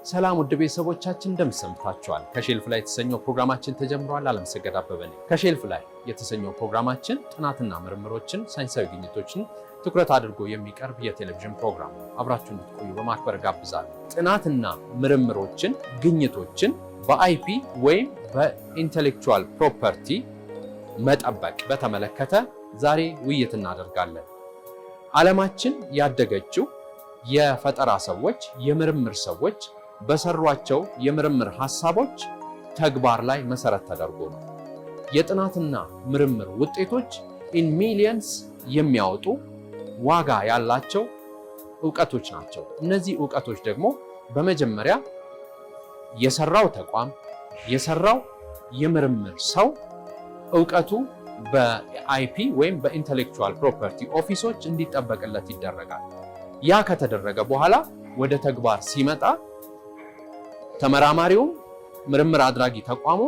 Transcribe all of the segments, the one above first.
ሰላም ውድ ቤተሰቦቻችን እንደምሰምታችኋል። ከሼልፍ ላይ የተሰኘው ፕሮግራማችን ተጀምሯል። አለምሰገድ አበበ ነኝ። ከሼልፍ ላይ የተሰኘው ፕሮግራማችን ጥናትና ምርምሮችን፣ ሳይንሳዊ ግኝቶችን ትኩረት አድርጎ የሚቀርብ የቴሌቪዥን ፕሮግራም ነው። አብራችሁ እንድትቆዩ በማክበር ጋብዛለሁ። ጥናትና ምርምሮችን፣ ግኝቶችን በአይፒ ወይም በኢንተሌክቹዋል ፕሮፐርቲ መጠበቅ በተመለከተ ዛሬ ውይይት እናደርጋለን። ዓለማችን ያደገችው የፈጠራ ሰዎች፣ የምርምር ሰዎች በሰሯቸው የምርምር ሐሳቦች ተግባር ላይ መሰረት ተደርጎ ነው። የጥናትና ምርምር ውጤቶች ኢን ሚሊየንስ የሚያወጡ ዋጋ ያላቸው ዕውቀቶች ናቸው። እነዚህ ዕውቀቶች ደግሞ በመጀመሪያ የሰራው ተቋም፣ የሰራው የምርምር ሰው ዕውቀቱ በአይፒ ወይም በኢንተሌክቹዋል ፕሮፐርቲ ኦፊሶች እንዲጠበቅለት ይደረጋል። ያ ከተደረገ በኋላ ወደ ተግባር ሲመጣ ተመራማሪውም ምርምር አድራጊ ተቋሙ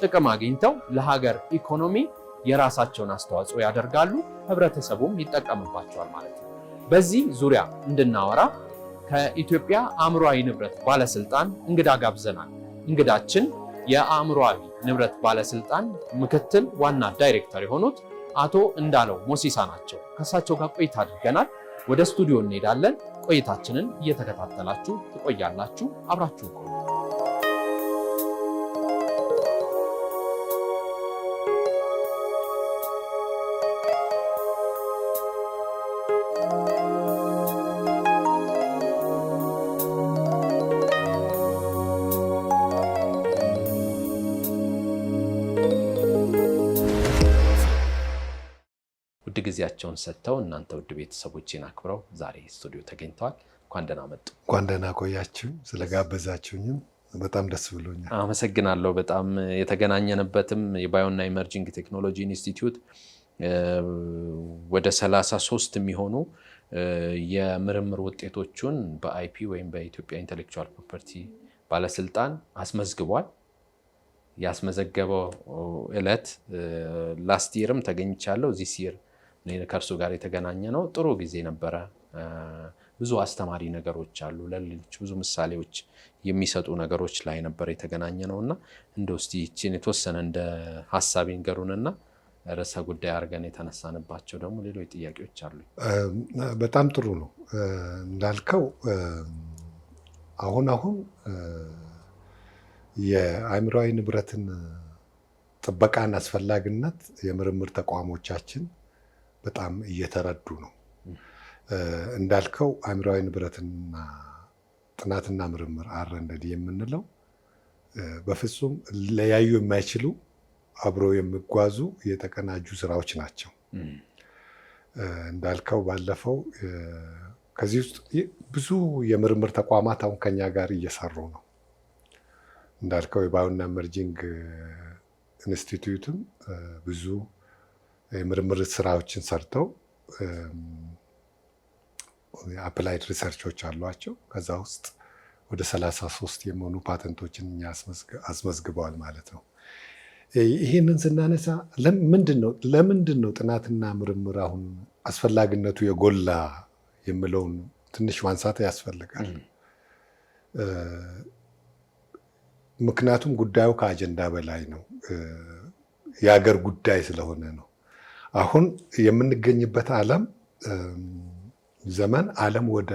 ጥቅም አግኝተው ለሀገር ኢኮኖሚ የራሳቸውን አስተዋጽኦ ያደርጋሉ፣ ህብረተሰቡም ይጠቀምባቸዋል ማለት ነው። በዚህ ዙሪያ እንድናወራ ከኢትዮጵያ አእምሯዊ ንብረት ባለስልጣን እንግዳ ጋብዘናል። እንግዳችን የአእምሯዊ ንብረት ባለስልጣን ምክትል ዋና ዳይሬክተር የሆኑት አቶ እንዳለው ሞሲሳ ናቸው። ከእሳቸው ጋር ቆይታ አድርገናል። ወደ ስቱዲዮ እንሄዳለን። ቆይታችንን እየተከታተላችሁ ትቆያላችሁ። አብራችሁ ቆዩ። ውድ ጊዜያቸውን ሰጥተው እናንተ ውድ ቤተሰቦቼን አክብረው ዛሬ ስቱዲዮ ተገኝተዋል። እንኳን ደህና መጡ። እንኳን ደህና ቆያችሁ። ስለጋበዛችሁኝም በጣም ደስ ብሎኛል። አመሰግናለሁ። በጣም የተገናኘንበትም የባዮና ኢመርጂንግ ቴክኖሎጂ ኢንስቲትዩት ወደ 33 የሚሆኑ የምርምር ውጤቶቹን በአይፒ ወይም በኢትዮጵያ ኢንተሌክቹዋል ፕሮፐርቲ ባለስልጣን አስመዝግቧል። ያስመዘገበው ዕለት ላስት ይርም ተገኝቻለሁ። ዚህ ሲር ከእርሱ ጋር የተገናኘ ነው። ጥሩ ጊዜ ነበረ። ብዙ አስተማሪ ነገሮች አሉ፣ ለሌሎች ብዙ ምሳሌዎች የሚሰጡ ነገሮች ላይ ነበር የተገናኘ ነውና እንደው እስቲ ይህችን የተወሰነ እንደ ሀሳብ ይንገሩንና ርዕሰ ጉዳይ አድርገን የተነሳንባቸው ደግሞ ሌሎች ጥያቄዎች አሉ። በጣም ጥሩ ነው እንዳልከው አሁን የአእምሯዊ ንብረትን ጥበቃን አስፈላጊነት የምርምር ተቋሞቻችን በጣም እየተረዱ ነው። እንዳልከው አእምሯዊ ንብረትና ጥናትና ምርምር R&D የምንለው በፍጹም ለያዩ የማይችሉ አብሮ የሚጓዙ የተቀናጁ ስራዎች ናቸው። እንዳልከው ባለፈው ከዚህ ውስጥ ብዙ የምርምር ተቋማት አሁን ከኛ ጋር እየሰሩ ነው። እንዳልከው የባዮና ኢመርጂንግ ኢንስቲትዩትም ብዙ የምርምር ስራዎችን ሰርተው አፕላይድ ሪሰርቾች አሏቸው። ከዛ ውስጥ ወደ 33 የሚሆኑ ፓተንቶችን አስመዝግበዋል ማለት ነው። ይህንን ስናነሳ ለምንድን ነው ጥናትና ምርምር አሁን አስፈላጊነቱ የጎላ የሚለውን ትንሽ ማንሳት ያስፈልጋል። ምክንያቱም ጉዳዩ ከአጀንዳ በላይ ነው። የሀገር ጉዳይ ስለሆነ ነው። አሁን የምንገኝበት ዘመን ዓለም ወደ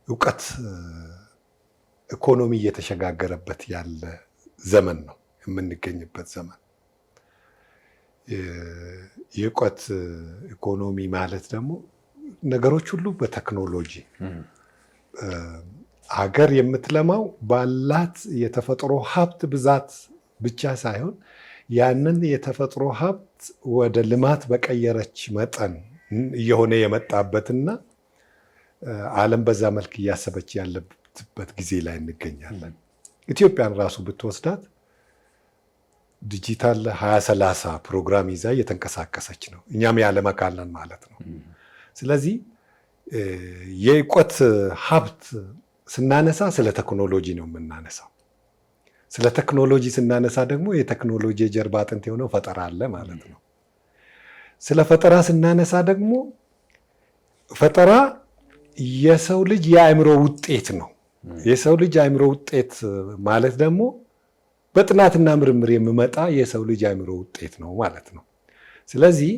እውቀት ኢኮኖሚ እየተሸጋገረበት ያለ ዘመን ነው የምንገኝበት ዘመን። የእውቀት ኢኮኖሚ ማለት ደግሞ ነገሮች ሁሉ በቴክኖሎጂ ሀገር የምትለማው ባላት የተፈጥሮ ሀብት ብዛት ብቻ ሳይሆን ያንን የተፈጥሮ ሀብት ወደ ልማት በቀየረች መጠን እየሆነ የመጣበትና ዓለም በዛ መልክ እያሰበች ያለበት ጊዜ ላይ እንገኛለን። ኢትዮጵያን ራሱ ብትወስዳት ዲጂታል 2030 ፕሮግራም ይዛ እየተንቀሳቀሰች ነው። እኛም የዓለም አካል ነን ማለት ነው። ስለዚህ የእውቀት ሀብት ስናነሳ ስለ ቴክኖሎጂ ነው የምናነሳው። ስለ ቴክኖሎጂ ስናነሳ ደግሞ የቴክኖሎጂ የጀርባ አጥንት የሆነው ፈጠራ አለ ማለት ነው። ስለ ፈጠራ ስናነሳ ደግሞ ፈጠራ የሰው ልጅ የአእምሮ ውጤት ነው። የሰው ልጅ አእምሮ ውጤት ማለት ደግሞ በጥናትና ምርምር የሚመጣ የሰው ልጅ አእምሮ ውጤት ነው ማለት ነው። ስለዚህ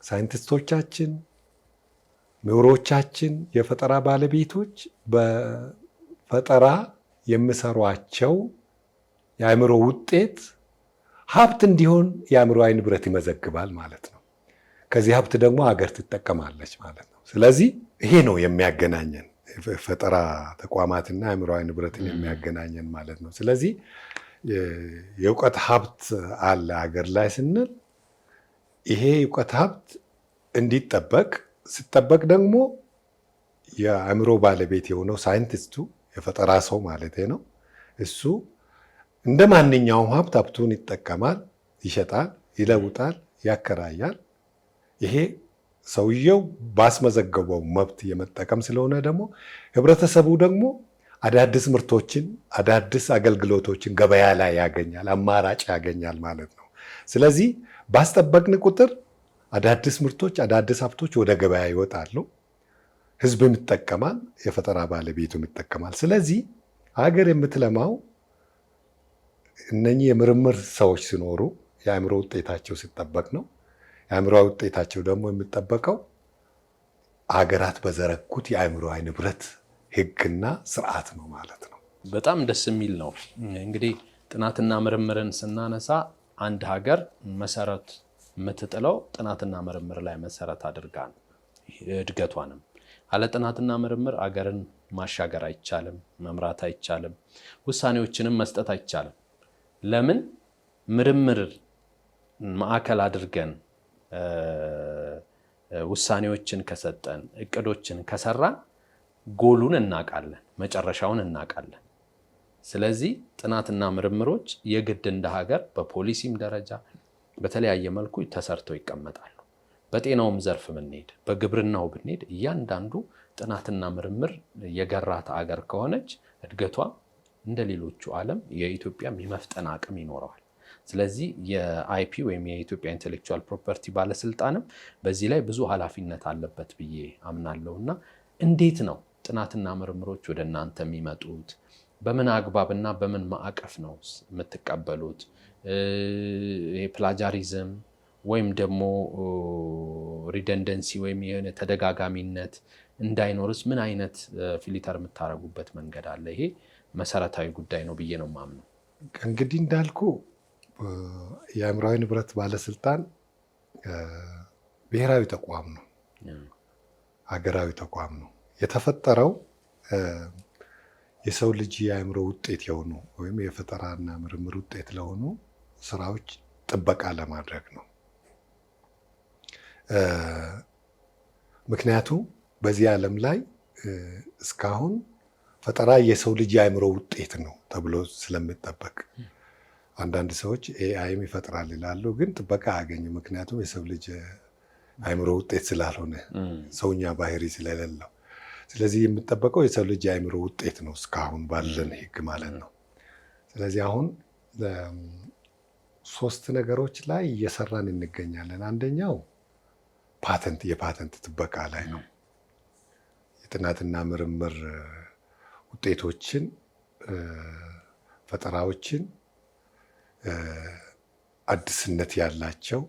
ሳይንቲስቶቻችን፣ ምሁሮቻችን፣ የፈጠራ ባለቤቶች በፈጠራ የሚሰሯቸው የአእምሮ ውጤት ሀብት እንዲሆን የአእምሮዊ ንብረት ይመዘግባል ማለት ነው። ከዚህ ሀብት ደግሞ ሀገር ትጠቀማለች ማለት ነው። ስለዚህ ይሄ ነው የሚያገናኘን ፈጠራ ተቋማትና አእምሮዊ ንብረትን የሚያገናኘን ማለት ነው። ስለዚህ የእውቀት ሀብት አለ ሀገር ላይ ስንል ይሄ የእውቀት ሀብት እንዲጠበቅ ሲጠበቅ ደግሞ የአእምሮ ባለቤት የሆነው ሳይንቲስቱ የፈጠራ ሰው ማለት ነው። እሱ እንደ ማንኛውም ሀብት ሀብቱን ይጠቀማል፣ ይሸጣል፣ ይለውጣል፣ ያከራያል። ይሄ ሰውየው ባስመዘገበው መብት የመጠቀም ስለሆነ ደግሞ ህብረተሰቡ ደግሞ አዳዲስ ምርቶችን፣ አዳዲስ አገልግሎቶችን ገበያ ላይ ያገኛል፣ አማራጭ ያገኛል ማለት ነው። ስለዚህ ባስጠበቅን ቁጥር አዳዲስ ምርቶች፣ አዳዲስ ሀብቶች ወደ ገበያ ይወጣሉ። ህዝብም ይጠቀማል፣ የፈጠራ ባለቤቱም ይጠቀማል። ስለዚህ ሀገር የምትለማው እነኚህ የምርምር ሰዎች ሲኖሩ የአእምሮ ውጤታቸው ሲጠበቅ ነው። የአእምሮ ውጤታቸው ደግሞ የሚጠበቀው ሀገራት በዘረጉት የአእምሮዊ ንብረት ህግና ስርዓት ነው ማለት ነው። በጣም ደስ የሚል ነው። እንግዲህ ጥናትና ምርምርን ስናነሳ አንድ ሀገር መሰረት የምትጥለው ጥናትና ምርምር ላይ መሰረት አድርጋ ነው። እድገቷንም አለ ጥናትና ምርምር አገርን ማሻገር አይቻልም፣ መምራት አይቻልም፣ ውሳኔዎችንም መስጠት አይቻልም። ለምን? ምርምር ማዕከል አድርገን ውሳኔዎችን ከሰጠን፣ እቅዶችን ከሰራን ጎሉን እናውቃለን፣ መጨረሻውን እናውቃለን። ስለዚህ ጥናትና ምርምሮች የግድ እንደ ሀገር በፖሊሲም ደረጃ በተለያየ መልኩ ተሰርተው ይቀመጣሉ። በጤናውም ዘርፍ ብንሄድ፣ በግብርናው ብንሄድ እያንዳንዱ ጥናትና ምርምር የገራት ሀገር ከሆነች እድገቷ እንደ ሌሎቹ ዓለም የኢትዮጵያም የመፍጠን አቅም ይኖረዋል። ስለዚህ የአይፒ ወይም የኢትዮጵያ ኢንቴሌክቹዋል ፕሮፐርቲ ባለስልጣንም በዚህ ላይ ብዙ ኃላፊነት አለበት ብዬ አምናለሁ። እና እንዴት ነው ጥናትና ምርምሮች ወደ እናንተ የሚመጡት? በምን አግባብና በምን ማዕቀፍ ነው የምትቀበሉት? ፕላጃሪዝም ወይም ደግሞ ሪደንደንሲ ወይም የሆነ ተደጋጋሚነት እንዳይኖርስ ምን አይነት ፊልተር የምታደርጉበት መንገድ አለ? ይሄ መሰረታዊ ጉዳይ ነው ብዬ ነው የማምነው። እንግዲህ እንዳልኩ የአእምሮዊ ንብረት ባለስልጣን ብሔራዊ ተቋም ነው፣ ሀገራዊ ተቋም ነው። የተፈጠረው የሰው ልጅ የአእምሮ ውጤት የሆኑ ወይም የፈጠራና ምርምር ውጤት ለሆኑ ስራዎች ጥበቃ ለማድረግ ነው። ምክንያቱም በዚህ ዓለም ላይ እስካሁን ፈጠራ የሰው ልጅ የአእምሮ ውጤት ነው ተብሎ ስለሚጠበቅ አንዳንድ ሰዎች ኤአይም ይፈጥራል ይላሉ፣ ግን ጥበቃ አያገኝም። ምክንያቱም የሰው ልጅ አእምሮ ውጤት ስላልሆነ ሰውኛ ባህሪ ስለሌለው። ስለዚህ የሚጠበቀው የሰው ልጅ የአእምሮ ውጤት ነው እስካሁን ባለን ህግ ማለት ነው። ስለዚህ አሁን ሶስት ነገሮች ላይ እየሰራን እንገኛለን። አንደኛው የፓተንት ጥበቃ ላይ ነው። የጥናትና ምርምር ውጤቶችን፣ ፈጠራዎችን አዲስነት ያላቸው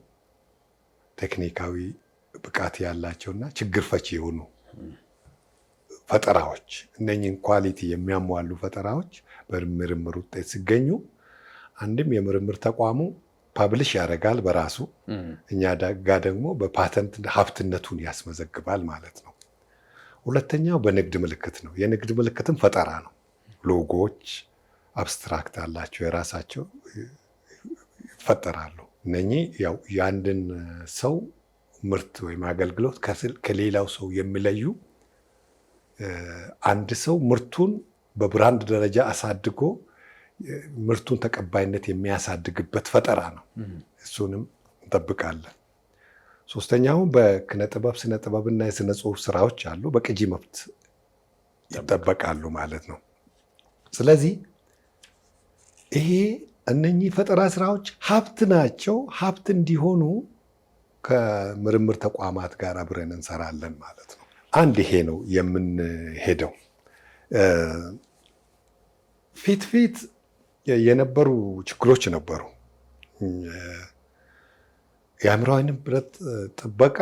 ቴክኒካዊ ብቃት ያላቸውና ችግር ፈቺ የሆኑ ፈጠራዎች እነኚህን ኳሊቲ የሚያሟሉ ፈጠራዎች በምርምር ውጤት ሲገኙ አንድም የምርምር ተቋሙ ፓብሊሽ ያደርጋል በራሱ፣ እኛ ጋ ደግሞ በፓተንት ሀብትነቱን ያስመዘግባል ማለት ነው። ሁለተኛው በንግድ ምልክት ነው። የንግድ ምልክትም ፈጠራ ነው። ሎጎዎች አብስትራክት አላቸው፣ የራሳቸው ይፈጠራሉ። እነኚህ ያው የአንድን ሰው ምርት ወይም አገልግሎት ከሌላው ሰው የሚለዩ አንድ ሰው ምርቱን በብራንድ ደረጃ አሳድጎ ምርቱን ተቀባይነት የሚያሳድግበት ፈጠራ ነው። እሱንም እንጠብቃለን። ሶስተኛው በኪነ ጥበብ፣ ስነ ጥበብና የስነ ጽሁፍ ስራዎች አሉ፣ በቅጂ መብት ይጠበቃሉ ማለት ነው። ስለዚህ ይሄ እነኚህ ፈጠራ ስራዎች ሀብት ናቸው። ሀብት እንዲሆኑ ከምርምር ተቋማት ጋር አብረን እንሰራለን ማለት ነው። አንድ ይሄ ነው የምንሄደው። ፊት የነበሩ ችግሮች ነበሩ። የአእምሮዊ ንብረት ጥበቃ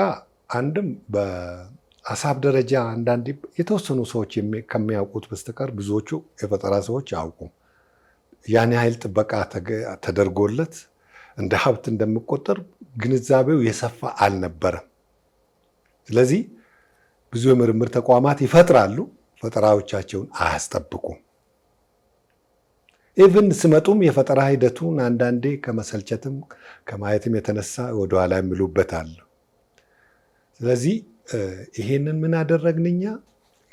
አንድም በሀሳብ ደረጃ አንዳንድ የተወሰኑ ሰዎች ከሚያውቁት በስተቀር ብዙዎቹ የፈጠራ ሰዎች አያውቁም። ያን ያህል ጥበቃ ተደርጎለት እንደ ሀብት እንደሚቆጠር ግንዛቤው የሰፋ አልነበረም። ስለዚህ ብዙ የምርምር ተቋማት ይፈጥራሉ፣ ፈጠራዎቻቸውን አያስጠብቁም። ኢቭን ስመጡም የፈጠራ ሂደቱን አንዳንዴ ከመሰልቸትም ከማየትም የተነሳ ወደኋላ የሚሉበት አለ። ስለዚህ ይሄንን ምን አደረግን እኛ?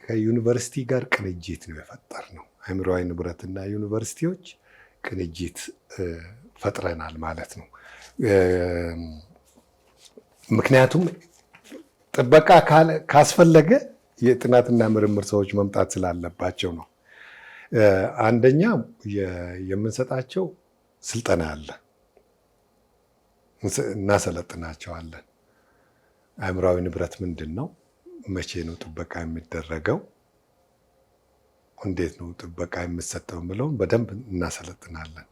ከዩኒቨርሲቲ ጋር ቅንጅት ነው የፈጠርነው። አእምሮአዊ ንብረትና ዩኒቨርሲቲዎች ቅንጅት ፈጥረናል ማለት ነው። ምክንያቱም ጥበቃ ካስፈለገ የጥናትና ምርምር ሰዎች መምጣት ስላለባቸው ነው። አንደኛ የምንሰጣቸው ስልጠና አለ፣ እናሰለጥናቸዋለን። አእምሮአዊ ንብረት ምንድን ነው? መቼ ነው ጥበቃ የሚደረገው? እንዴት ነው ጥበቃ የሚሰጠው ብለውን በደንብ እናሰለጥናለን።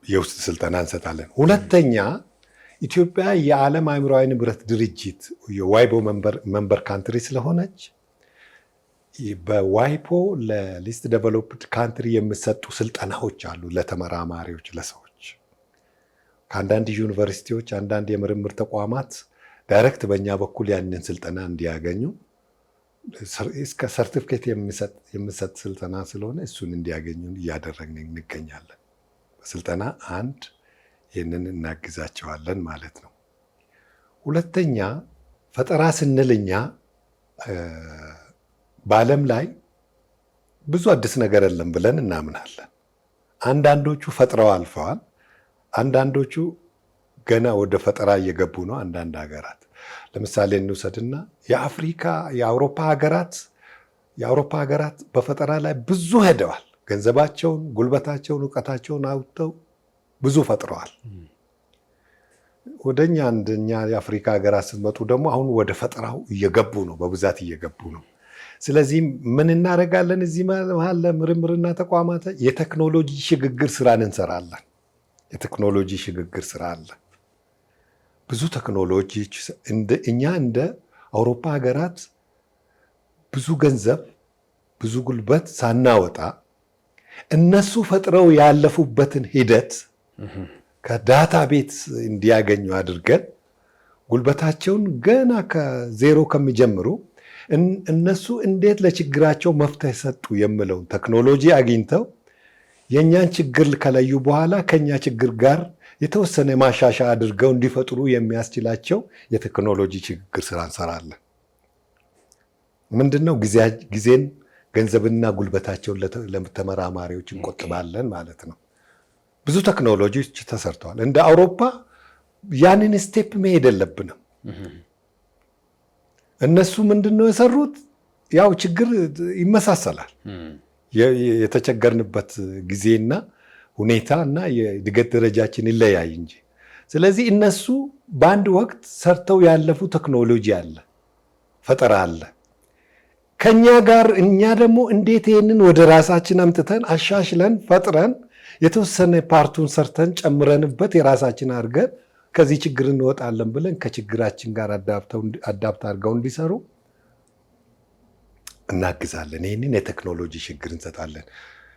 የውስጥ ስልጠና እንሰጣለን። ሁለተኛ ኢትዮጵያ የዓለም አእምሮአዊ ንብረት ድርጅት የዋይፖ መንበር ካንትሪ ስለሆነች በዋይፖ ለሊስት ዴቨሎፕድ ካንትሪ የሚሰጡ ስልጠናዎች አሉ ለተመራማሪዎች፣ ለሰዎች ከአንዳንድ ዩኒቨርሲቲዎች፣ አንዳንድ የምርምር ተቋማት ዳይሬክት በእኛ በኩል ያንን ስልጠና እንዲያገኙ እስከ ሰርቲፊኬት የሚሰጥ ስልጠና ስለሆነ እሱን እንዲያገኙ እያደረግን እንገኛለን። በስልጠና አንድ ይህንን እናግዛቸዋለን ማለት ነው። ሁለተኛ ፈጠራ ስንል እኛ በዓለም ላይ ብዙ አዲስ ነገር የለም ብለን እናምናለን። አንዳንዶቹ ፈጥረው አልፈዋል፣ አንዳንዶቹ ገና ወደ ፈጠራ እየገቡ ነው። አንዳንድ ሀገራት ለምሳሌ እንውሰድና የአውሮፓ ሀገራት በፈጠራ ላይ ብዙ ሄደዋል። ገንዘባቸውን፣ ጉልበታቸውን፣ እውቀታቸውን አውጥተው ብዙ ፈጥረዋል። ወደኛ አንደኛ የአፍሪካ ሀገራት ስትመጡ ደግሞ አሁን ወደ ፈጠራው እየገቡ ነው፣ በብዛት እየገቡ ነው። ስለዚህ ምን እናደርጋለን? እዚህ መሀል ለምርምርና ተቋማት የቴክኖሎጂ ሽግግር ስራን እንሰራለን። የቴክኖሎጂ ሽግግር ስራ አለ። ብዙ ቴክኖሎጂ እኛ እንደ አውሮፓ ሀገራት ብዙ ገንዘብ ብዙ ጉልበት ሳናወጣ እነሱ ፈጥረው ያለፉበትን ሂደት ከዳታ ቤት እንዲያገኙ አድርገን ጉልበታቸውን ገና ከዜሮ ከሚጀምሩ እነሱ እንዴት ለችግራቸው መፍትሄ ሰጡ የሚለውን ቴክኖሎጂ አግኝተው የእኛን ችግር ከለዩ በኋላ ከኛ ችግር ጋር የተወሰነ ማሻሻያ አድርገው እንዲፈጥሩ የሚያስችላቸው የቴክኖሎጂ ሽግግር ስራ እንሰራለን። ምንድነው? ጊዜን ገንዘብና ጉልበታቸውን ለተመራማሪዎች እንቆጥባለን ማለት ነው። ብዙ ቴክኖሎጂዎች ተሰርተዋል። እንደ አውሮፓ ያንን ስቴፕ መሄድ የለብንም። እነሱ ምንድነው የሰሩት? ያው ችግር ይመሳሰላል። የተቸገርንበት ጊዜና ሁኔታ እና የእድገት ደረጃችን ይለያይ እንጂ። ስለዚህ እነሱ በአንድ ወቅት ሰርተው ያለፉ ቴክኖሎጂ አለ፣ ፈጠራ አለ። ከኛ ጋር እኛ ደግሞ እንዴት ይህንን ወደ ራሳችን አምጥተን አሻሽለን ፈጥረን የተወሰነ ፓርቱን ሰርተን ጨምረንበት የራሳችን አድርገን ከዚህ ችግር እንወጣለን ብለን ከችግራችን ጋር አዳፕት አድርገው እንዲሰሩ እናግዛለን። ይህንን የቴክኖሎጂ ሽግግር እንሰጣለን።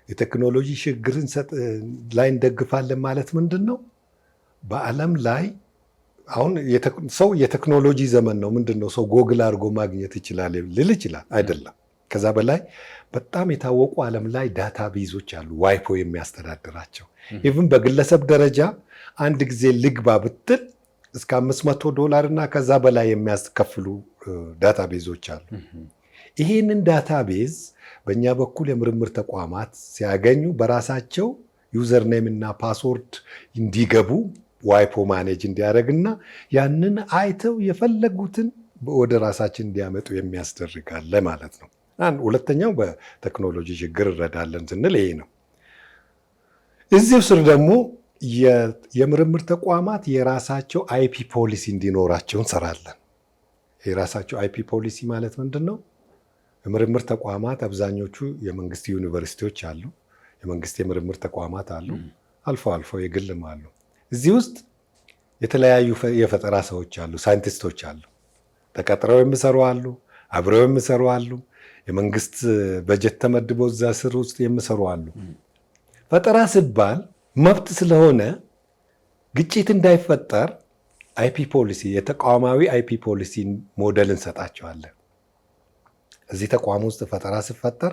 የቴክኖሎጂ ሽግግር ላይ እንደግፋለን ማለት ምንድን ነው? በዓለም ላይ አሁን ሰው የቴክኖሎጂ ዘመን ነው። ምንድን ነው ሰው ጎግል አድርጎ ማግኘት ይችላል ልል ይችላል። አይደለም። ከዛ በላይ በጣም የታወቁ ዓለም ላይ ዳታ ቤዞች አሉ፣ ዋይፖ የሚያስተዳድራቸው። ኢቭን በግለሰብ ደረጃ አንድ ጊዜ ልግባ ብትል እስከ $500 እና ከዛ በላይ የሚያስከፍሉ ዳታ ቤዞች አሉ። ይሄንን ዳታ ቤዝ በእኛ በኩል የምርምር ተቋማት ሲያገኙ በራሳቸው ዩዘርኔም እና ፓስወርድ እንዲገቡ ዋይፖ ማኔጅ እንዲያደርግና ያንን አይተው የፈለጉትን ወደ ራሳችን እንዲያመጡ የሚያስደርጋለ ማለት ነው። ሁለተኛው በቴክኖሎጂ ችግር እንረዳለን ስንል ይሄ ነው። እዚሁ ስር ደግሞ የምርምር ተቋማት የራሳቸው አይፒ ፖሊሲ እንዲኖራቸው እንሰራለን። የራሳቸው አይፒ ፖሊሲ ማለት ምንድን ነው? የምርምር ተቋማት አብዛኞቹ የመንግስት ዩኒቨርሲቲዎች አሉ፣ የመንግስት የምርምር ተቋማት አሉ፣ አልፎ አልፎ የግልም አሉ። እዚህ ውስጥ የተለያዩ የፈጠራ ሰዎች አሉ፣ ሳይንቲስቶች አሉ፣ ተቀጥረው የሚሰሩ አሉ፣ አብረው የሚሰሩ አሉ፣ የመንግስት በጀት ተመድቦ እዛ ስር ውስጥ የሚሰሩ አሉ። ፈጠራ ሲባል መብት ስለሆነ ግጭት እንዳይፈጠር አይፒ ፖሊሲ፣ የተቋማዊ አይፒ ፖሊሲ ሞዴል እንሰጣቸዋለን። እዚህ ተቋም ውስጥ ፈጠራ ሲፈጠር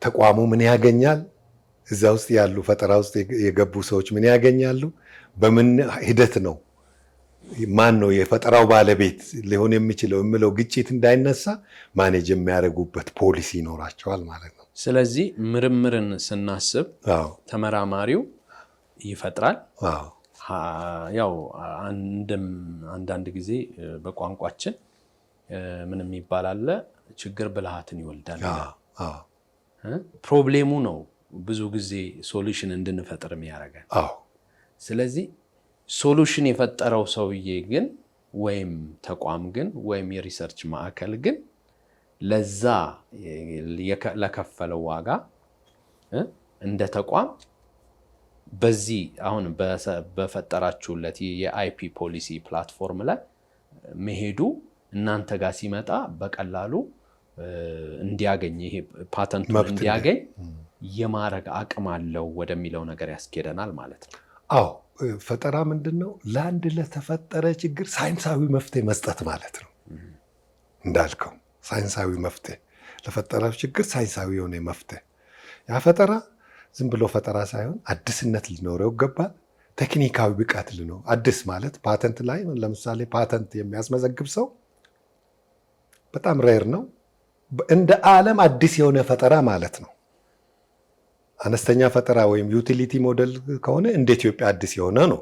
ተቋሙ ምን ያገኛል? እዛ ውስጥ ያሉ ፈጠራ ውስጥ የገቡ ሰዎች ምን ያገኛሉ? በምን ሂደት ነው? ማን ነው የፈጠራው ባለቤት ሊሆን የሚችለው የሚለው ግጭት እንዳይነሳ ማኔጅ የሚያደርጉበት ፖሊሲ ይኖራቸዋል ማለት ነው። ስለዚህ ምርምርን ስናስብ ተመራማሪው ይፈጥራል። ያው አንዳንድ ጊዜ በቋንቋችን ምን የሚባል አለ? ችግር ብልሃትን ይወልዳል። ፕሮብሌሙ ነው ብዙ ጊዜ ሶሉሽን እንድንፈጥር የሚያደርገን። ስለዚህ ሶሉሽን የፈጠረው ሰውዬ ግን ወይም ተቋም ግን ወይም የሪሰርች ማዕከል ግን ለዛ ለከፈለው ዋጋ እንደ ተቋም በዚህ አሁን በፈጠራችሁለት የአይፒ ፖሊሲ ፕላትፎርም ላይ መሄዱ እናንተ ጋር ሲመጣ በቀላሉ እንዲያገኝ ይሄ ፓተንቱን እንዲያገኝ የማድረግ አቅም አለው ወደሚለው ነገር ያስኬደናል ማለት ነው። አዎ ፈጠራ ምንድነው? ለአንድ ለተፈጠረ ችግር ሳይንሳዊ መፍትሄ መስጠት ማለት ነው። እንዳልከው ሳይንሳዊ መፍትሄ ለፈጠረው ችግር ሳይንሳዊ የሆነ መፍትሄ። ያ ፈጠራ ዝም ብሎ ፈጠራ ሳይሆን አዲስነት ሊኖረው ይገባል። ቴክኒካዊ ብቃት ሊኖረው። አዲስ ማለት ፓተንት ላይ ለምሳሌ ፓተንት የሚያስመዘግብ ሰው በጣም ሬር ነው። እንደ ዓለም አዲስ የሆነ ፈጠራ ማለት ነው። አነስተኛ ፈጠራ ወይም ዩቲሊቲ ሞዴል ከሆነ እንደ ኢትዮጵያ አዲስ የሆነ ነው።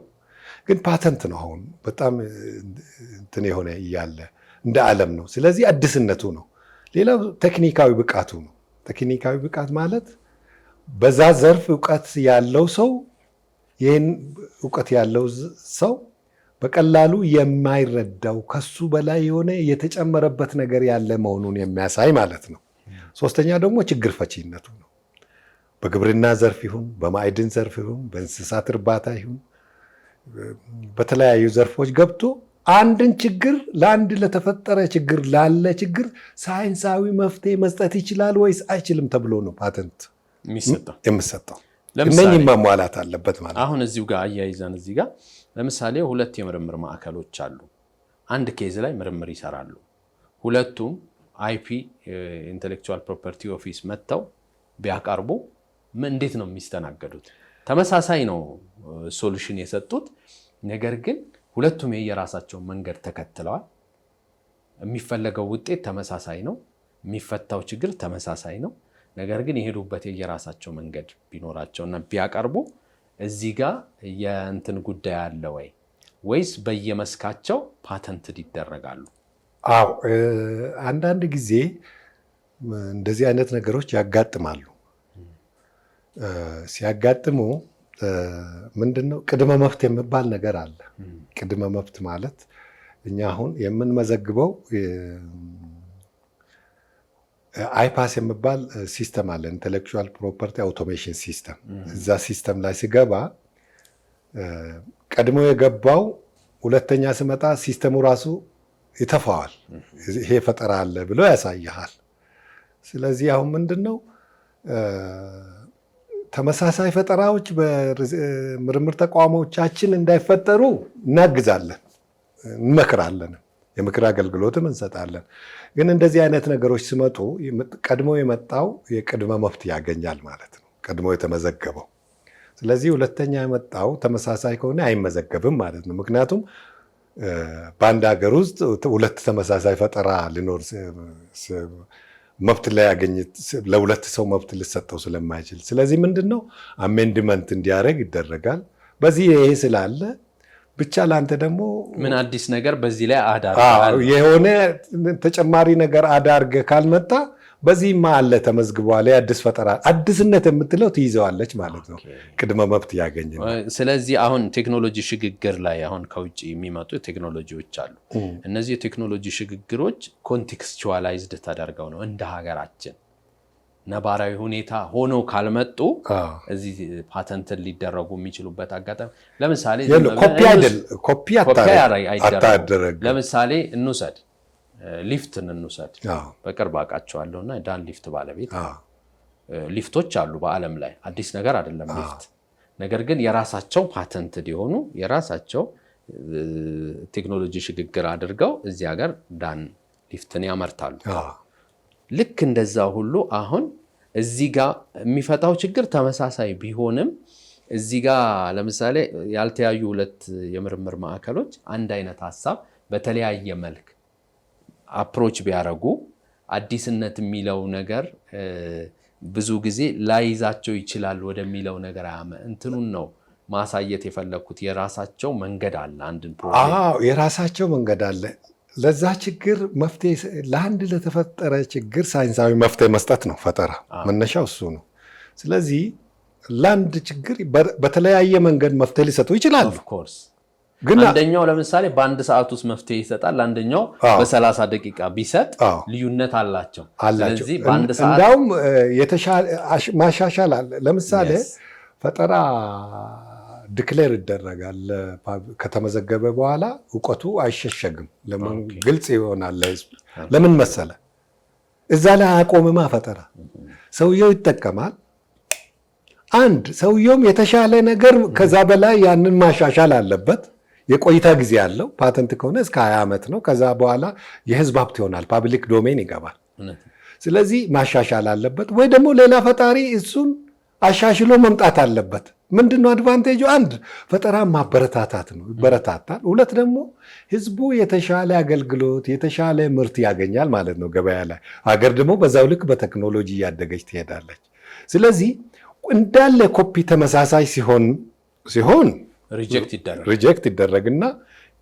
ግን ፓተንት ነው አሁን በጣም እንትን የሆነ እያለ እንደ ዓለም ነው። ስለዚህ አዲስነቱ ነው። ሌላው ቴክኒካዊ ብቃቱ ነው። ቴክኒካዊ ብቃት ማለት በዛ ዘርፍ እውቀት ያለው ሰው ይህን እውቀት ያለው ሰው በቀላሉ የማይረዳው ከሱ በላይ የሆነ የተጨመረበት ነገር ያለ መሆኑን የሚያሳይ ማለት ነው። ሶስተኛ ደግሞ ችግር ፈቺነቱ ነው። በግብርና ዘርፍ ይሁን በማዕድን ዘርፍ ይሁን በእንስሳት እርባታ ይሁን በተለያዩ ዘርፎች ገብቶ አንድን ችግር ለአንድ ለተፈጠረ ችግር ላለ ችግር ሳይንሳዊ መፍትሄ መስጠት ይችላል ወይስ አይችልም ተብሎ ነው ፓተንት የሚሰጠው። እነኚህ ማሟላት አለበት ማለት ነው። አሁን እዚሁ ጋር አያይዘን እዚህ ጋር ለምሳሌ ሁለት የምርምር ማዕከሎች አሉ። አንድ ኬዝ ላይ ምርምር ይሰራሉ። ሁለቱም አይፒ ኢንተሌክቹዋል ፕሮፐርቲ ኦፊስ መጥተው ቢያቀርቡ እንዴት ነው የሚስተናገዱት? ተመሳሳይ ነው ሶሉሽን የሰጡት። ነገር ግን ሁለቱም የየራሳቸው መንገድ ተከትለዋል። የሚፈለገው ውጤት ተመሳሳይ ነው። የሚፈታው ችግር ተመሳሳይ ነው። ነገር ግን የሄዱበት የየራሳቸው መንገድ ቢኖራቸውና ቢያቀርቡ እዚህ ጋር የእንትን ጉዳይ አለ ወይ ወይስ በየመስካቸው ፓተንት ይደረጋሉ? አዎ አንዳንድ ጊዜ እንደዚህ አይነት ነገሮች ያጋጥማሉ። ሲያጋጥሙ ምንድነው ቅድመ መብት የሚባል ነገር አለ። ቅድመ መብት ማለት እኛ አሁን የምንመዘግበው አይፓስ የሚባል ሲስተም አለ፣ ኢንተሌክቹዋል ፕሮፐርቲ አውቶሜሽን ሲስተም። እዛ ሲስተም ላይ ሲገባ ቀድሞ የገባው ሁለተኛ ሲመጣ ሲስተሙ ራሱ ይተፋዋል። ይሄ ፈጠራ አለ ብሎ ያሳይሃል። ስለዚህ አሁን ምንድነው ተመሳሳይ ፈጠራዎች በምርምር ተቋሞቻችን እንዳይፈጠሩ እናግዛለን፣ እንመክራለን፣ የምክር አገልግሎትም እንሰጣለን። ግን እንደዚህ አይነት ነገሮች ሲመጡ ቀድሞ የመጣው የቅድመ መብት ያገኛል ማለት ነው፣ ቀድሞ የተመዘገበው። ስለዚህ ሁለተኛ የመጣው ተመሳሳይ ከሆነ አይመዘገብም ማለት ነው። ምክንያቱም በአንድ ሀገር ውስጥ ሁለት ተመሳሳይ ፈጠራ ሊኖር መብት ላይ ያገኝት ለሁለት ሰው መብት ሊሰጠው ስለማይችል፣ ስለዚህ ምንድነው አሜንድመንት እንዲያደርግ ይደረጋል። በዚህ ይሄ ስላለ ብቻ ለአንተ ደግሞ ምን አዲስ ነገር በዚህ ላይ አዳርገሃል የሆነ ተጨማሪ ነገር አዳርገ ካልመጣ በዚህማ አለ ተመዝግቧል። የአዲስ ፈጠራ አዲስነት የምትለው ትይዘዋለች ማለት ነው። ቅድመ መብት ያገኝ። ስለዚህ አሁን ቴክኖሎጂ ሽግግር ላይ አሁን ከውጭ የሚመጡ ቴክኖሎጂዎች አሉ። እነዚህ የቴክኖሎጂ ሽግግሮች ኮንቴክስቹዋላይዝድ ተደርገው ነው እንደ ሀገራችን ነባራዊ ሁኔታ ሆኖ ካልመጡ እዚህ ፓተንትን ሊደረጉ የሚችሉበት አጋጣሚ ለምሳሌ ኮፒ አታደረግ። ለምሳሌ እንውሰድ ሊፍትን እንውሰድ። በቅርብ አውቃቸዋለሁና ዳን ሊፍት ባለቤት ሊፍቶች አሉ በዓለም ላይ አዲስ ነገር አይደለም ሊፍት። ነገር ግን የራሳቸው ፓተንት ሊሆኑ የራሳቸው ቴክኖሎጂ ሽግግር አድርገው እዚህ ሀገር ዳን ሊፍትን ያመርታሉ። ልክ እንደዛ ሁሉ አሁን እዚህ ጋር የሚፈታው ችግር ተመሳሳይ ቢሆንም እዚህ ጋር ለምሳሌ ያልተያዩ ሁለት የምርምር ማዕከሎች አንድ አይነት ሐሳብ በተለያየ መልክ አፕሮች ቢያረጉ አዲስነት የሚለው ነገር ብዙ ጊዜ ላይዛቸው ይችላል ወደሚለው ነገር እንትኑን ነው ማሳየት የፈለኩት። የራሳቸው መንገድ አለ። አንድን ፕሮጀክት የራሳቸው መንገድ አለ። ለዛ ችግር መፍትሄ ለአንድ ለተፈጠረ ችግር ሳይንሳዊ መፍትሄ መስጠት ነው ፈጠራ። መነሻው እሱ ነው። ስለዚህ ለአንድ ችግር በተለያየ መንገድ መፍትሄ ሊሰጡ ይችላሉ። ግን አንደኛው ለምሳሌ በአንድ ሰዓት ውስጥ መፍትሄ ይሰጣል፣ አንደኛው በ30 ደቂቃ ቢሰጥ ልዩነት አላቸው። ስለዚህ በአንድ ሰዓት እንዳውም የተሻለ ማሻሻል አለ። ለምሳሌ ፈጠራ ዲክሌር ይደረጋል። ከተመዘገበ በኋላ እውቀቱ አይሸሸግም። ለምን ግልጽ ይሆናል ለህዝብ። ለምን መሰለ እዛ ላይ አያቆምማ ፈጠራ። ሰውየው ይጠቀማል። አንድ ሰውየውም የተሻለ ነገር ከዛ በላይ ያንን ማሻሻል አለበት። የቆይታ ጊዜ ያለው ፓተንት ከሆነ እስከ 20 ዓመት ነው። ከዛ በኋላ የህዝብ ሀብት ይሆናል፣ ፓብሊክ ዶሜን ይገባል። ስለዚህ ማሻሻል አለበት ወይ ደግሞ ሌላ ፈጣሪ እሱን አሻሽሎ መምጣት አለበት። ምንድነው አድቫንቴጁ? አንድ ፈጠራ ማበረታታት ነው፣ ይበረታታል። ሁለት ደግሞ ህዝቡ የተሻለ አገልግሎት የተሻለ ምርት ያገኛል ማለት ነው ገበያ ላይ። ሀገር ደግሞ በዛው ልክ በቴክኖሎጂ እያደገች ትሄዳለች። እንዳለ ኮፒ ተመሳሳይ ሲሆን ሪጀክት ይደረግና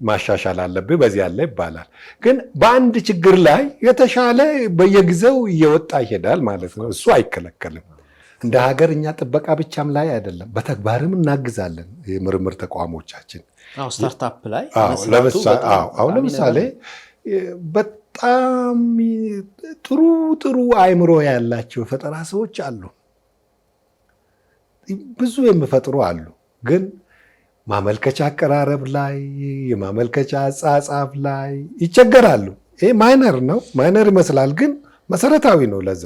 ማሻሻል አለብህ በዚህ ያለ ይባላል። ግን በአንድ ችግር ላይ የተሻለ በየጊዜው እየወጣ ይሄዳል ማለት ነው። እሱ አይከለከልም። እንደ ሀገር እኛ ጥበቃ ብቻም ላይ አይደለም፣ በተግባርም እናግዛለን። የምርምር ተቋሞቻችን ስታርታፕ ላይ ለምሳሌ በጣም ጥሩ አእምሮ ያላቸው ፈጠራ ሰዎች አሉ፣ ብዙ የሚፈጥሩ አሉ። ግን ማመልከቻ አቀራረብ ላይ የማመልከቻ አጻጻፍ ላይ ይቸገራሉ። ይሄ ማይነር ነው፣ ማይነር ይመስላል፣ ግን መሰረታዊ ነው ለዛ።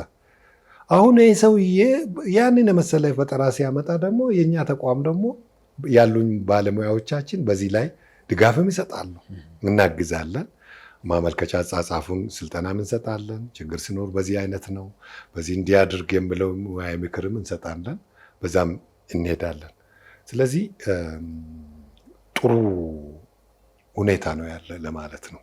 አሁን ይህ ሰውዬ ያንን የመሰለ ፈጠራ ሲያመጣ ደግሞ የእኛ ተቋም ደግሞ ያሉኝ ባለሙያዎቻችን በዚህ ላይ ድጋፍም ይሰጣሉ፣ እናግዛለን። ማመልከቻ አጻጻፉን ስልጠናም እንሰጣለን። ችግር ሲኖር በዚህ አይነት ነው በዚህ እንዲያድርግ የምለው ሙያ ምክርም እንሰጣለን። በዛም እንሄዳለን። ስለዚህ ጥሩ ሁኔታ ነው ያለ ለማለት ነው።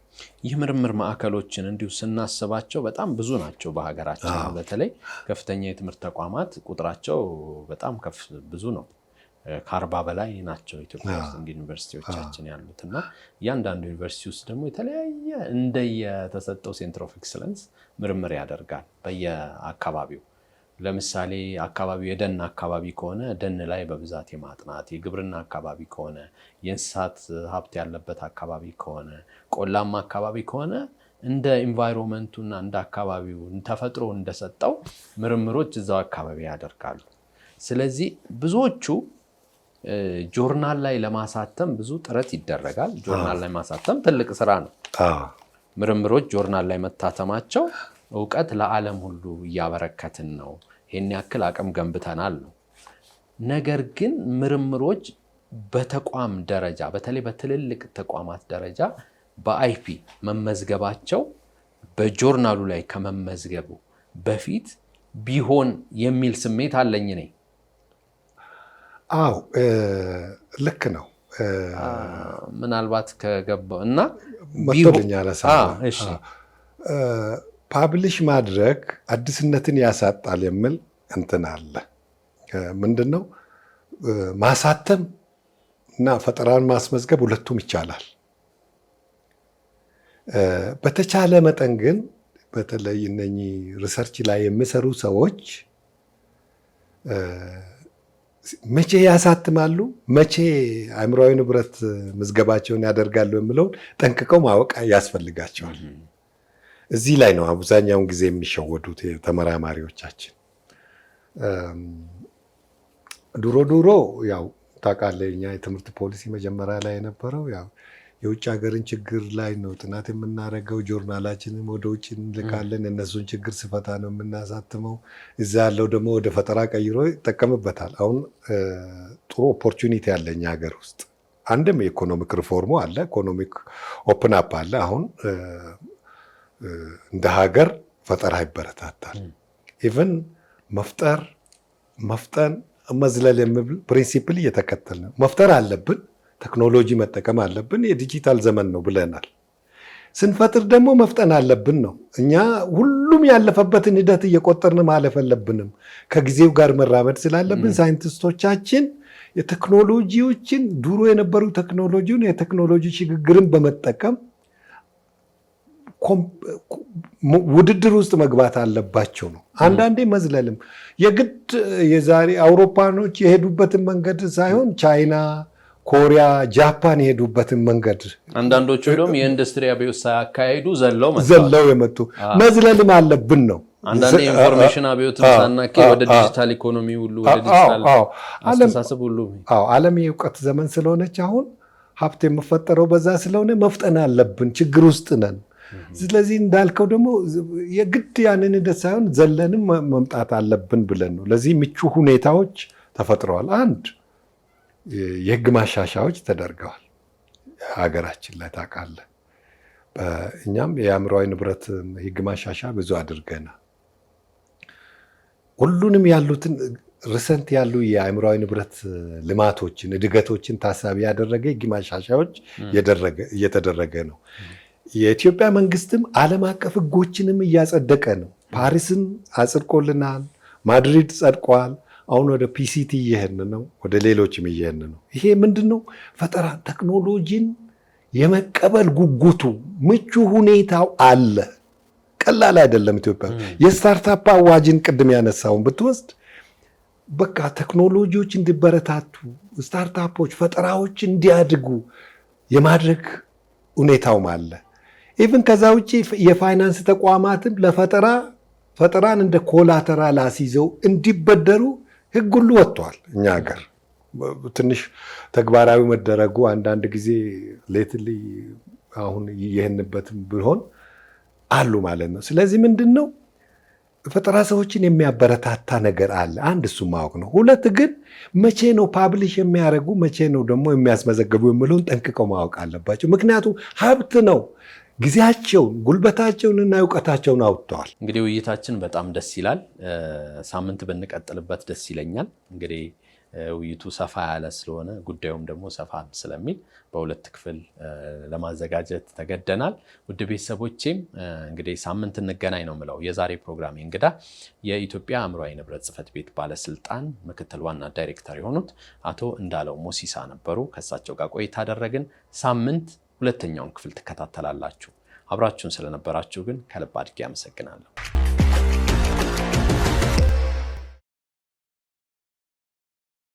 የምርምር ማዕከሎችን እንዲሁ ስናስባቸው በጣም ብዙ ናቸው በሀገራችን። በተለይ ከፍተኛ የትምህርት ተቋማት ቁጥራቸው በጣም ብዙ ነው። ከ40 በላይ ናቸው ኢትዮጵያ ውስጥ ዩኒቨርሲቲዎቻችን ያሉት እና እያንዳንዱ ዩኒቨርሲቲ ውስጥ ደግሞ የተለያየ እንደየተሰጠው ሴንተር ኦፍ ኤክሰለንስ ምርምር ያደርጋል በየአካባቢው። ለምሳሌ አካባቢው የደን አካባቢ ከሆነ ደን ላይ በብዛት የማጥናት፣ የግብርና አካባቢ ከሆነ የእንስሳት ሀብት ያለበት አካባቢ ከሆነ፣ ቆላማ አካባቢ ከሆነ እንደ ኢንቫይሮንመንቱና እንደ አካባቢው ተፈጥሮ እንደሰጠው ምርምሮች እዛው አካባቢ ያደርጋሉ። ስለዚህ ብዙዎቹ ጆርናል ላይ ለማሳተም ብዙ ጥረት ይደረጋል። ጆርናል ላይ ማሳተም ትልቅ ስራ ነው። ምርምሮች ጆርናል ላይ መታተማቸው እውቀት ለዓለም ሁሉ እያበረከትን ነው፣ ይህን ያክል አቅም ገንብተናል ነው። ነገር ግን ምርምሮች በተቋም ደረጃ በተለይ በትልልቅ ተቋማት ደረጃ በአይፒ መመዝገባቸው በጆርናሉ ላይ ከመመዝገቡ በፊት ቢሆን የሚል ስሜት አለኝ እኔ። አዎ ልክ ነው። ምናልባት ከገባው እና መጥቶልኛል። ፓብሊሽ ማድረግ አዲስነትን ያሳጣል የሚል እንትን አለ። ምንድነው ማሳተም እና ፈጠራን ማስመዝገብ ሁለቱም ይቻላል። በተቻለ መጠን ግን በተለይ እነኚህ ሪሰርች ላይ የሚሰሩ ሰዎች መቼ ያሳትማሉ፣ መቼ አእምሯዊ ንብረት ምዝገባቸውን ያደርጋሉ የሚለውን ጠንቅቀው ማወቅ ያስፈልጋቸዋል። እዚህ ላይ ነው አብዛኛውን ጊዜ የሚሸወዱት ተመራማሪዎቻችን። ድሮ ያው ታውቃለህ እኛ የትምህርት ፖሊሲ መጀመሪያ ላይ የነበረው ያው የውጭ ሀገርን ችግር ላይ ነው ጥናት የምናደርገው፣ ጆርናላችንም ወደ ውጭ እንልካለን፣ እነሱን ችግር ስፈታ ነው የምናሳትመው፣ እዛ ያለው ደግሞ ወደ ፈጠራ ቀይሮ ይጠቀምበታል። አሁን ጥሩ ኦፖርቹኒቲ አለ እኛ ሀገር ውስጥ። አንድም የኢኮኖሚክ ሪፎርሙ አለ፣ ኢኮኖሚክ ኦፕን አፕ አለ። አሁን እንደ ሀገር ፈጠራ ይበረታታል። ኢቨን መፍጠን መዝለል የሚል ፕሪንሲፕል እየተከተልን ነው። መፍጠር አለብን፣ ቴክኖሎጂ መጠቀም አለብን፣ የዲጂታል ዘመን ነው ብለናል። ስንፈጥር ደግሞ መፍጠን አለብን ነው። እኛ ሁሉም ያለፈበትን ሂደት እየቆጠርን ማለፍ አለብንም። ከጊዜው ጋር መራመድ ስላለብን ሳይንቲስቶቻችን የቴክኖሎጂዎችን ድሮ የነበሩ ቴክኖሎጂውን የቴክኖሎጂ ሽግግርን በመጠቀም ውድድር ውስጥ መግባት አለባቸው ነው። አንዳንዴ መዝለልም የግድ የዛሬ አውሮፓኖች የሄዱበትን መንገድ ሳይሆን ቻይና፣ ኮሪያ፣ ጃፓን የሄዱበትን መንገድ አንዳንዶቹ ደግሞ የኢንዱስትሪ አብዮት ሳያካሂዱ ዘለው የመጡ መዝለልም አለብን ነው። አንዳንዴ ኢንፎርሜሽን አብዮት ሳናካሂድ ወደ ዲጂታል ኢኮኖሚ ሁሉ ወደ ዲጂታል አስተሳሰብ ሁሉ ዓለም የእውቀት ዘመን ስለሆነች አሁን ሀብት የምፈጠረው በዛ ስለሆነ መፍጠን አለብን፣ ችግር ውስጥ ነን። ስለዚህ እንዳልከው ደግሞ የግድ ያንን ሂደት ሳይሆን ዘለንም መምጣት አለብን ብለን ነው። ለዚህ ምቹ ሁኔታዎች ተፈጥረዋል። አንድ የህግ ማሻሻያዎች ተደርገዋል ሀገራችን ላይ ታውቃለህ። እኛም የአእምሯዊ ንብረት ህግ ማሻሻያ ብዙ አድርገናል። ሁሉንም ያሉትን ሪሰንት ያሉ የአእምሯዊ ንብረት ልማቶችን እድገቶችን ታሳቢ ያደረገ ህግ ማሻሻያዎች እየተደረገ ነው። የኢትዮጵያ መንግስትም ዓለም አቀፍ ህጎችንም እያጸደቀ ነው። ፓሪስን አጽድቆልናል፣ ማድሪድ ጸድቋል። አሁን ወደ ፒሲቲ እየሄድን ነው፣ ወደ ሌሎችም እየሄድን ነው። ይሄ ምንድን ነው? ፈጠራ ቴክኖሎጂን የመቀበል ጉጉቱ ምቹ ሁኔታው አለ። ቀላል አይደለም። ኢትዮጵያ የስታርታፕ አዋጅን ቅድም ያነሳውን ብትወስድ በቃ ቴክኖሎጂዎች እንዲበረታቱ፣ ስታርታፖች ፈጠራዎች እንዲያድጉ የማድረግ ሁኔታውም አለ። ኢቭን ከዛ ውጭ የፋይናንስ ተቋማትም ፈጠራን እንደ ኮላተራል አስይዘው እንዲበደሩ ህግ ሁሉ ወጥቷል። እኛ ሀገር ትንሽ ተግባራዊ መደረጉ አንዳንድ ጊዜ ሌትሊ አሁን ይሄንበትም ቢሆን አሉ ማለት ነው። ስለዚህ ምንድን ነው ፈጠራ ሰዎችን የሚያበረታታ ነገር አለ። አንድ እሱ ማወቅ ነው። ሁለት ግን መቼ ነው ፓብሊሽ የሚያደርጉ መቼ ነው ደግሞ የሚያስመዘግቡ የሚለውን ጠንቅቀው ማወቅ አለባቸው። ምክንያቱም ሀብት ነው። ጊዜያቸውን ጉልበታቸውንና እውቀታቸውን አውጥተዋል። እንግዲህ ውይይታችን በጣም ደስ ይላል። ሳምንት ብንቀጥልበት ደስ ይለኛል። እንግዲህ ውይይቱ ሰፋ ያለ ስለሆነ ጉዳዩም ደግሞ ሰፋ ስለሚል በሁለት ክፍል ለማዘጋጀት ተገደናል። ውድ ቤተሰቦቼም እንግዲህ ሳምንት እንገናኝ ነው የምለው። የዛሬ ፕሮግራም እንግዳ የኢትዮጵያ አእምሯዊ ንብረት ጽሕፈት ቤት ባለስልጣን ምክትል ዋና ዳይሬክተር የሆኑት አቶ እንዳለው ሞሲሳ ነበሩ። ከእሳቸው ጋር ቆይታ አደረግን። ሳምንት ሁለተኛውን ክፍል ትከታተላላችሁ። አብራችሁን ስለነበራችሁ ግን ከልብ አድርጌ አመሰግናለሁ።